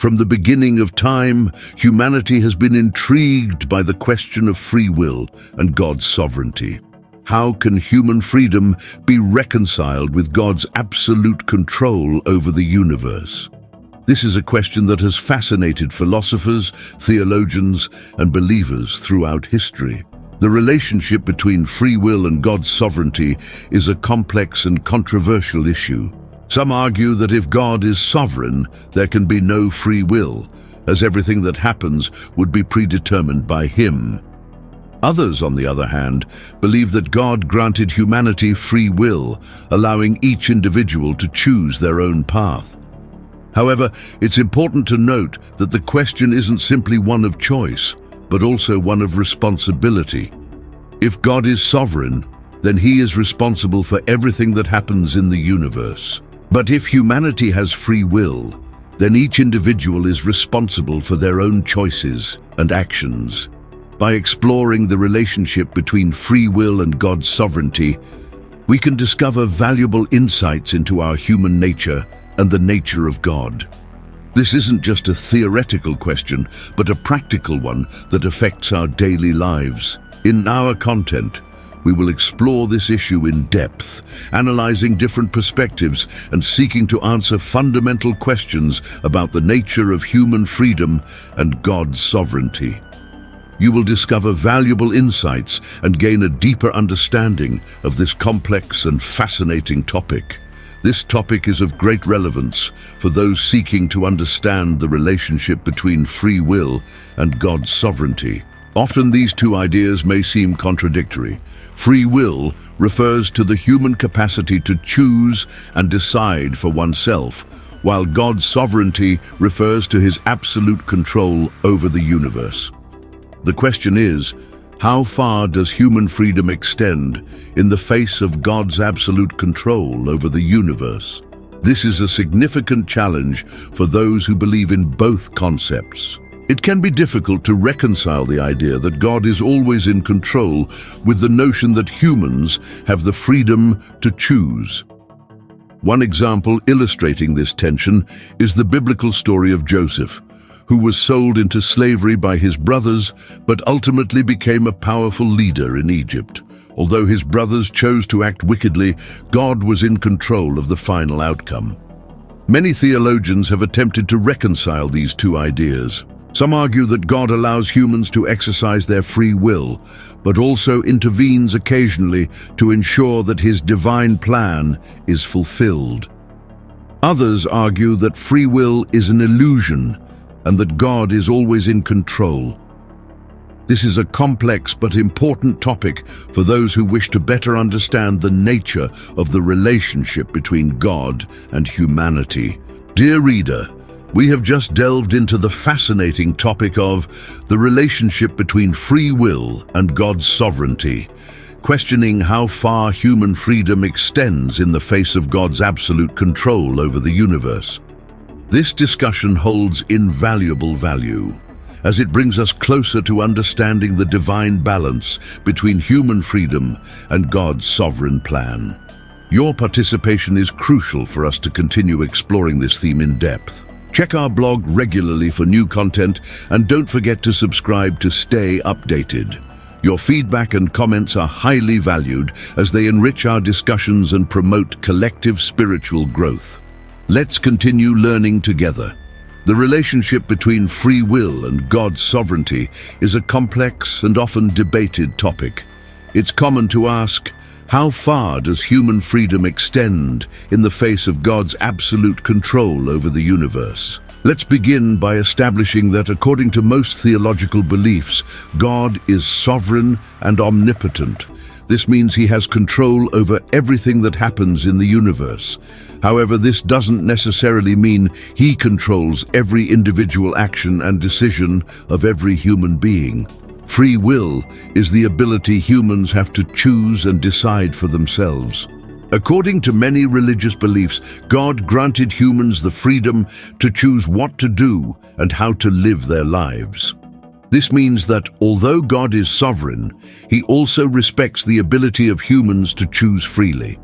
From the beginning of time, humanity has been intrigued by the question of free will and God's sovereignty. How can human freedom be reconciled with God's absolute control over the universe? This is a question that has fascinated philosophers, theologians, and believers throughout history. The relationship between free will and God's sovereignty is a complex and controversial issue. Some argue that if God is sovereign, there can be no free will, as everything that happens would be predetermined by Him. Others, on the other hand, believe that God granted humanity free will, allowing each individual to choose their own path. However, it's important to note that the question isn't simply one of choice, but also one of responsibility. If God is sovereign, then He is responsible for everything that happens in the universe. But if humanity has free will, then each individual is responsible for their own choices and actions. By exploring the relationship between free will and God's sovereignty, we can discover valuable insights into our human nature and the nature of God. This isn't just a theoretical question, but a practical one that affects our daily lives. In our content, we will explore this issue in depth, analyzing different perspectives and seeking to answer fundamental questions about the nature of human freedom and God's sovereignty. You will discover valuable insights and gain a deeper understanding of this complex and fascinating topic. This topic is of great relevance for those seeking to understand the relationship between free will and God's sovereignty. Often these two ideas may seem contradictory. Free will refers to the human capacity to choose and decide for oneself, while God's sovereignty refers to His absolute control over the universe. The question is, how far does human freedom extend in the face of God's absolute control over the universe? This is a significant challenge for those who believe in both concepts. It can be difficult to reconcile the idea that God is always in control with the notion that humans have the freedom to choose. One example illustrating this tension is the biblical story of Joseph, who was sold into slavery by his brothers but ultimately became a powerful leader in Egypt. Although his brothers chose to act wickedly, God was in control of the final outcome. Many theologians have attempted to reconcile these two ideas. Some argue that God allows humans to exercise their free will, but also intervenes occasionally to ensure that His divine plan is fulfilled. Others argue that free will is an illusion and that God is always in control. This is a complex but important topic for those who wish to better understand the nature of the relationship between God and humanity. Dear reader, we have just delved into the fascinating topic of the relationship between free will and God's sovereignty, questioning how far human freedom extends in the face of God's absolute control over the universe. This discussion holds invaluable value, as it brings us closer to understanding the divine balance between human freedom and God's sovereign plan. Your participation is crucial for us to continue exploring this theme in depth. Check our blog regularly for new content, and don't forget to subscribe to stay updated. Your feedback and comments are highly valued as they enrich our discussions and promote collective spiritual growth. Let's continue learning together. The relationship between free will and God's sovereignty is a complex and often debated topic. It's common to ask, how far does human freedom extend in the face of God's absolute control over the universe? Let's begin by establishing that according to most theological beliefs, God is sovereign and omnipotent. This means He has control over everything that happens in the universe. However, this doesn't necessarily mean He controls every individual action and decision of every human being. Free will is the ability humans have to choose and decide for themselves. According to many religious beliefs, God granted humans the freedom to choose what to do and how to live their lives. This means that although God is sovereign, He also respects the ability of humans to choose freely.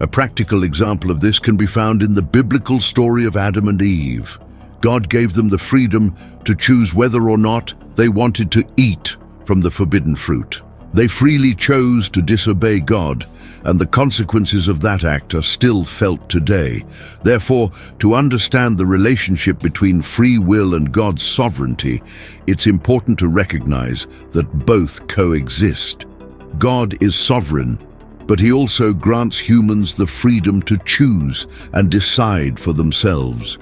A practical example of this can be found in the biblical story of Adam and Eve. God gave them the freedom to choose whether or not they wanted to eat from the forbidden fruit. They freely chose to disobey God, and the consequences of that act are still felt today. Therefore, to understand the relationship between free will and God's sovereignty, it's important to recognize that both coexist. God is sovereign, but he also grants humans the freedom to choose and decide for themselves.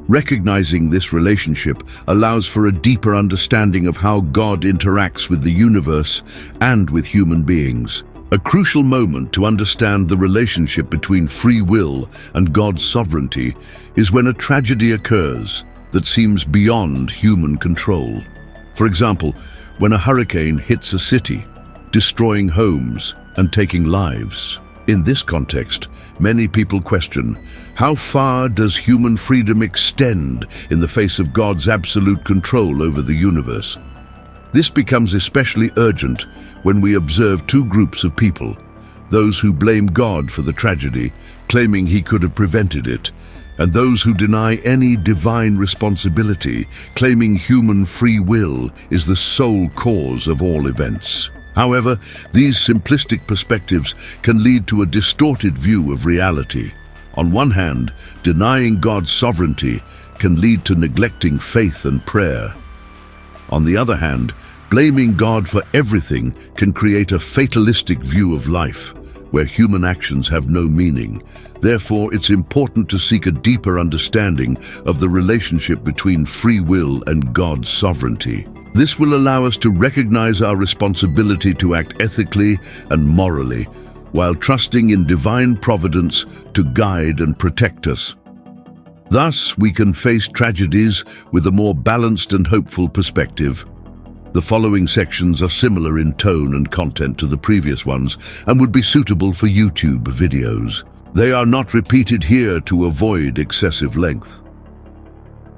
Recognizing this relationship allows for a deeper understanding of how God interacts with the universe and with human beings. A crucial moment to understand the relationship between free will and God's sovereignty is when a tragedy occurs that seems beyond human control. For example, when a hurricane hits a city, destroying homes and taking lives. In this context, many people question, how far does human freedom extend in the face of God's absolute control over the universe? This becomes especially urgent when we observe two groups of people, those who blame God for the tragedy, claiming he could have prevented it, and those who deny any divine responsibility, claiming human free will is the sole cause of all events. However, these simplistic perspectives can lead to a distorted view of reality. On one hand, denying God's sovereignty can lead to neglecting faith and prayer. On the other hand, blaming God for everything can create a fatalistic view of life, where human actions have no meaning. Therefore, it's important to seek a deeper understanding of the relationship between free will and God's sovereignty. This will allow us to recognize our responsibility to act ethically and morally, while trusting in divine providence to guide and protect us. Thus, we can face tragedies with a more balanced and hopeful perspective. The following sections are similar in tone and content to the previous ones and would be suitable for YouTube videos. They are not repeated here to avoid excessive length.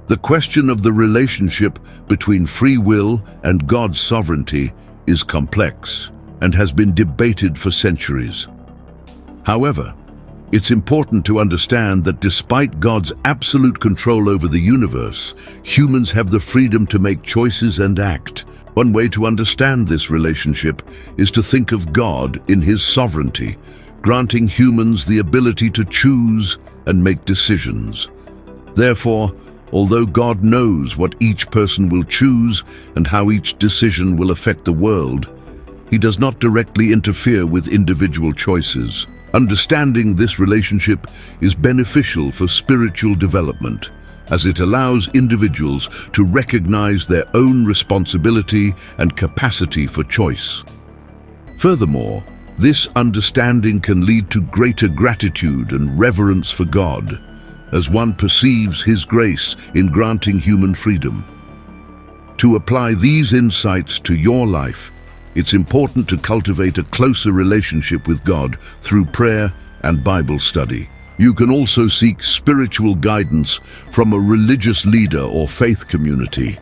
The question of the relationship between free will and God's sovereignty is complex and has been debated for centuries. However, it's important to understand that despite God's absolute control over the universe, humans have the freedom to make choices and act. One way to understand this relationship is to think of God in his sovereignty, granting humans the ability to choose and make decisions. Therefore, although God knows what each person will choose and how each decision will affect the world, he does not directly interfere with individual choices. Understanding this relationship is beneficial for spiritual development, as it allows individuals to recognize their own responsibility and capacity for choice. Furthermore, this understanding can lead to greater gratitude and reverence for God, as one perceives his grace in granting human freedom. To apply these insights to your life, it's important to cultivate a closer relationship with God through prayer and Bible study. You can also seek spiritual guidance from a religious leader or faith community.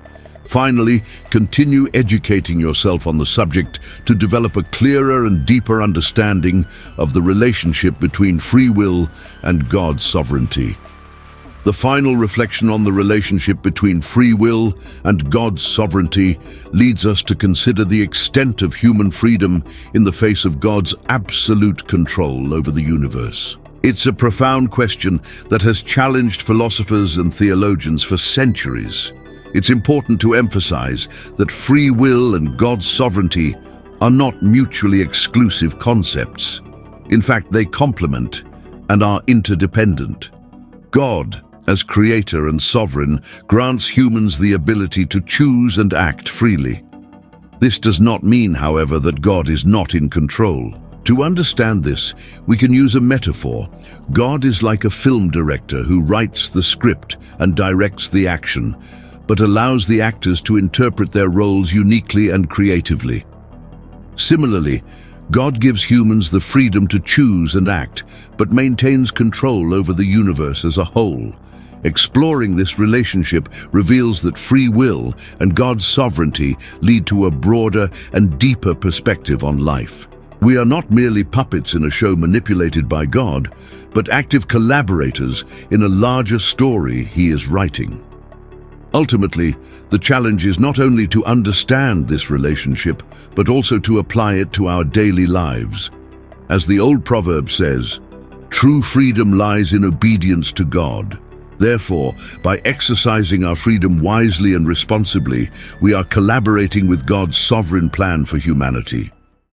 Finally, continue educating yourself on the subject to develop a clearer and deeper understanding of the relationship between free will and God's sovereignty. The final reflection on the relationship between free will and God's sovereignty leads us to consider the extent of human freedom in the face of God's absolute control over the universe. It's a profound question that has challenged philosophers and theologians for centuries. It's important to emphasize that free will and God's sovereignty are not mutually exclusive concepts. In fact, they complement and are interdependent. God, as creator and sovereign, grants humans the ability to choose and act freely. This does not mean, however, that God is not in control. To understand this, we can use a metaphor. God is like a film director who writes the script and directs the action, but allows the actors to interpret their roles uniquely and creatively. Similarly, God gives humans the freedom to choose and act, but maintains control over the universe as a whole. Exploring this relationship reveals that free will and God's sovereignty lead to a broader and deeper perspective on life. We are not merely puppets in a show manipulated by God, but active collaborators in a larger story He is writing. Ultimately, the challenge is not only to understand this relationship, but also to apply it to our daily lives. As the old proverb says, "True freedom lies in obedience to God." Therefore, by exercising our freedom wisely and responsibly, we are collaborating with God's sovereign plan for humanity.